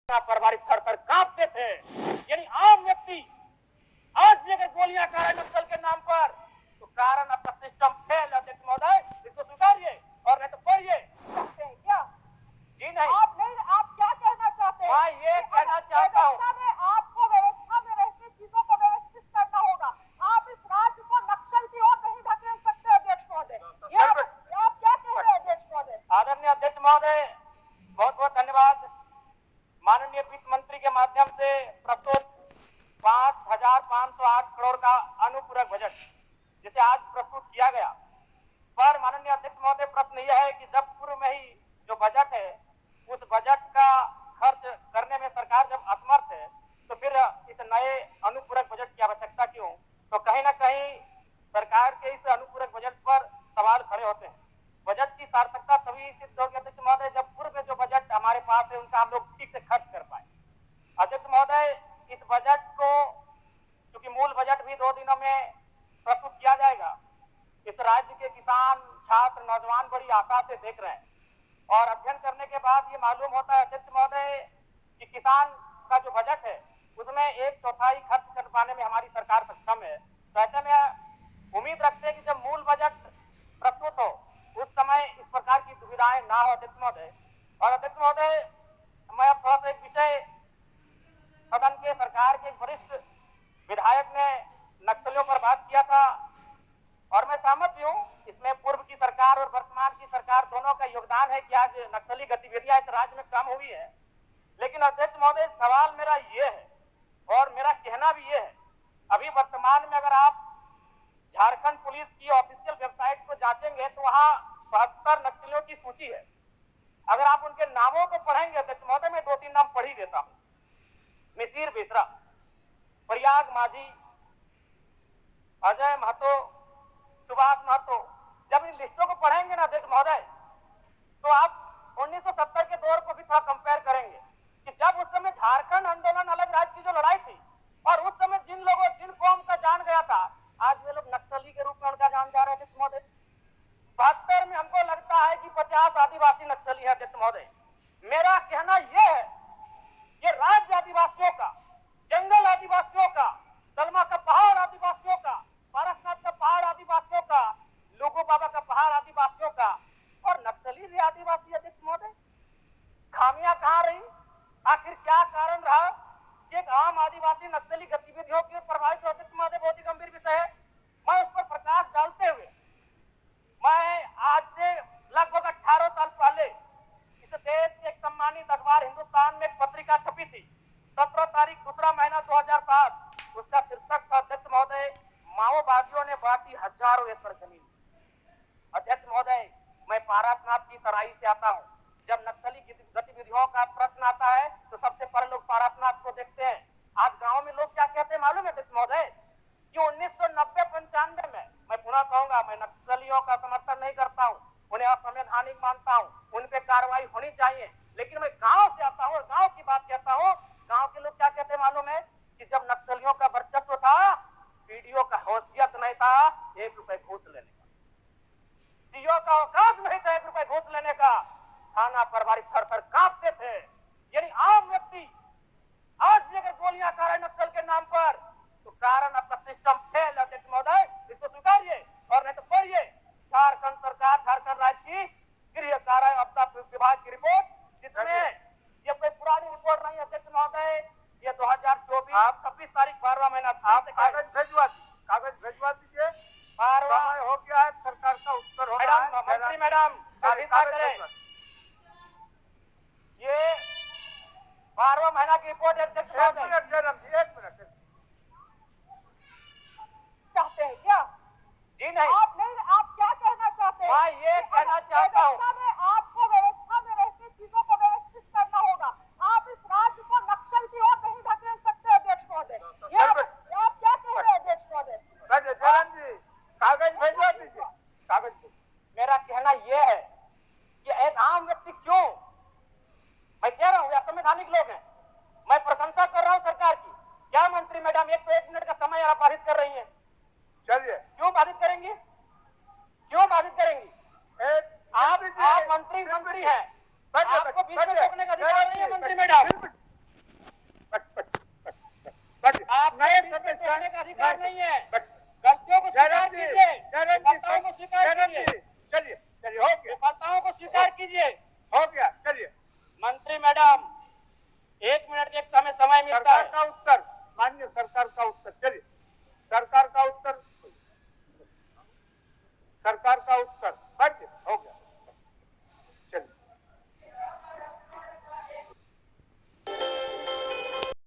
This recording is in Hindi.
प्रभारी थर थर कांपते थे। यानी आम व्यक्ति आज भी अगर गोलियां खा रहे नक्सल के नाम पर, तो कारण आपका सिस्टम फेल है अध्यक्ष महोदय, इसको स्वीकारिए और नहीं तो पढ़िए। क्या जी नहीं, आप क्या कहना चाहते हैं? मैं ये कहना चाहता हूँ, आपको व्यवस्था में रहती चीजों को व्यवस्थित करना होगा। आप इस राज्य को नक्सल की ओर नहीं धकेल सकते अध्यक्ष महोदय। आप क्या कह रहे हैं अध्यक्ष महोदय? आदरणीय अध्यक्ष महोदय, बहुत बहुत धन्यवाद। माननीय वित्त मंत्री के माध्यम से प्रस्तुत 5,508 करोड़ का अनुपूरक बजट जिसे आज प्रस्तुत किया गया, पर माननीय अध्यक्ष महोदय प्रश्न यह है कि जब पूर्व में ही जो बजट है उस बजट का खर्च करने में सरकार जब असमर्थ है, तो फिर इस नए अनुपूरक बजट की आवश्यकता क्यों? तो कहीं ना कहीं सरकार के इस अनुपूरक बजट पर सवाल खड़े होते हैं। बजट की सार्थकता तभी सिद्ध होगी अध्यक्ष महोदय जब पूर्व में जो बजट हमारे पास है उनका हम लोग ठीक से खर्च कर पाए। अध्यक्ष महोदय, इस बजट को क्योंकि मूल बजट भी 2 दिनों में प्रस्तुत किया जाएगा, इस राज्य के किसान, छात्र, नौजवान बड़ी आशा से देख रहे हैं और अध्ययन करने के बाद ये मालूम होता है अध्यक्ष महोदय कि किसान का जो बजट है उसमें 1/4 खर्च कर पाने में हमारी सरकार सक्षम है। तो ऐसे में उम्मीद रखते हैं कि जब मूल बजट प्रस्तुत हो उस समय इस प्रकार की दुविधाएं ना हो अध्यक्ष महोदय। और अध्यक्ष महोदय, मैं अब थोड़ा सा एक विषय, सदन के सरकार के वरिष्ठ विधायक ने नक्सलियों पर बात किया था और मैं सहमत भी हूं, इसमें पूर्व की सरकार और वर्तमान की सरकार दोनों का योगदान है कि आज नक्सली गतिविधियां इस राज्य में कम हुई है। लेकिन अध्यक्ष महोदय, सवाल मेरा ये है और मेरा कहना भी ये है, अभी वर्तमान में अगर आप झारखंड पुलिस की ऑफिशियल वेबसाइट को जांचेंगे तो वहां 72 नक्सलियों की सूची है। अगर आप उनके नामों को पढ़ेंगे अध्यक्ष महोदय, मैं 2-3 नाम पढ़ ही देता हूं। मिसिर बेसरा, प्रयाग माझी, अजय महतो, सुभाष महतो। जब इन लिस्टों को पढ़ेंगे ना अध्यक्ष महोदय, तो आप 1970 के दौर को भी थोड़ा कंपेयर करेंगे कि जब उस समय झारखंड आंदोलन अलग राज्य की जो लड़ाई थी और उस समय जिन लोगों, जिन कौम का जान गया था, आज वे लोग नक्सली के रूप में उनका जान जा रहे थे अध्यक्ष महोदय। 72 में हमको लगता है कि 50 आदिवासी नक्सली है अध्यक्ष महोदय। मेरा कहना यह है, ये राज्य आदिवासियों का, जंगल आदिवासियों का, दलमा का पहाड़ आदिवासियों का, पारसनाथ का पहाड़ आदिवासियों का, लोगो बाबा का पहाड़ आदिवासियों का और नक्सली भी आदिवासी अध्यक्ष महोदय। खामियां कहां रही? आखिर क्या कारण रहा कि एक आम आदिवासी नक्सली गतिविधियों की प्रभावित हो? अध्यक्ष महोदय, बहुत ही गंभीर विषय है। मैं उस पर प्रकाश डालते हुए, मैं आज से लगभग 18 साल पहले इस देश के एक सम्मानित अखबार हिंदुस्तान में एक पत्रिका छपी थी, 17 तारीख दूसरा महीना 2007। उसका शीर्षक था अध्यक्ष महोदय, माओवादियों ने बांटी हजारों एकड़ जमीन। अध्यक्ष महोदय, मैं पारसनाथ की तराई से आता हूं। जब नक्सली गतिविधियों का प्रश्न आता है तो सबसे पहले लोग पारसनाथ को देखते हैं। आज गांव में लोग क्या कहते हैं मालूम है अध्यक्ष महोदय कि 1990-95 में, मैं पुनः कहूंगा, मैं नक्सलियों का समर्थन नहीं करता हूं, उन्हें असंवैधानिक मानता हूं, उन पे कार्रवाई होनी चाहिए, लेकिन मैं गांव से आता हूं और गांव की बात कहता हूं। गांव के लोग क्या कहते हैं मालूम है कि जब नक्सलियों का वर्चस्व था, पीडीओ का हैसियत नहीं था 1 रुपए घूस लेने का, सीओ का औकात नहीं था 1 रुपए घूस लेने का, थाना प्रभारी थर थर कांपते थे। यानी आम व्यक्ति आज भी अगर गोलियां खा रहे नक्सल के नाम पर, तो कारण आपका सिस्टम फेल है अध्यक्ष महोदय, इसको स्वीकारिए और नहीं तो पढ़िए झारखंड सरकार, झारखंड राज्य की गृह कार्य आपदा विभाग की रिपोर्ट, जिसमें ये कोई पुरानी रिपोर्ट नहीं अध्यक्ष महोदय, ये 2024 26 तारीख 12वां महीना। आप कागज भेजवा दीजिए। 12वां समय हो गया है, सरकार का उत्तर होना है। मैडम, मंत्री मैडम काबिजा करें। ये 12वां महीना की रिपोर्ट है अध्यक्ष महोदय। एक मिनट चाहते हैं क्या? जी नहीं, आप क्या कहना चाहते हैं? मैं ये कहना चाहता हूँ, आपको व्यवस्था में रहती चीजों को व्यवस्थित करना होगा। आप इस राज्य को नक्सल की ओर नहीं धकेल सकते अध्यक्ष महोदय। आप क्या कह रहे हैं अध्यक्ष महोदय? जलन जी, कागज भेजवा दीजिए। कागज। मेरा कहना यह है कि एक आम व्यक्ति क्यों, मैं कह रहा हूँ, या संवैधानिक लोग हैं, मैं प्रशंसा सरकार का उत्तर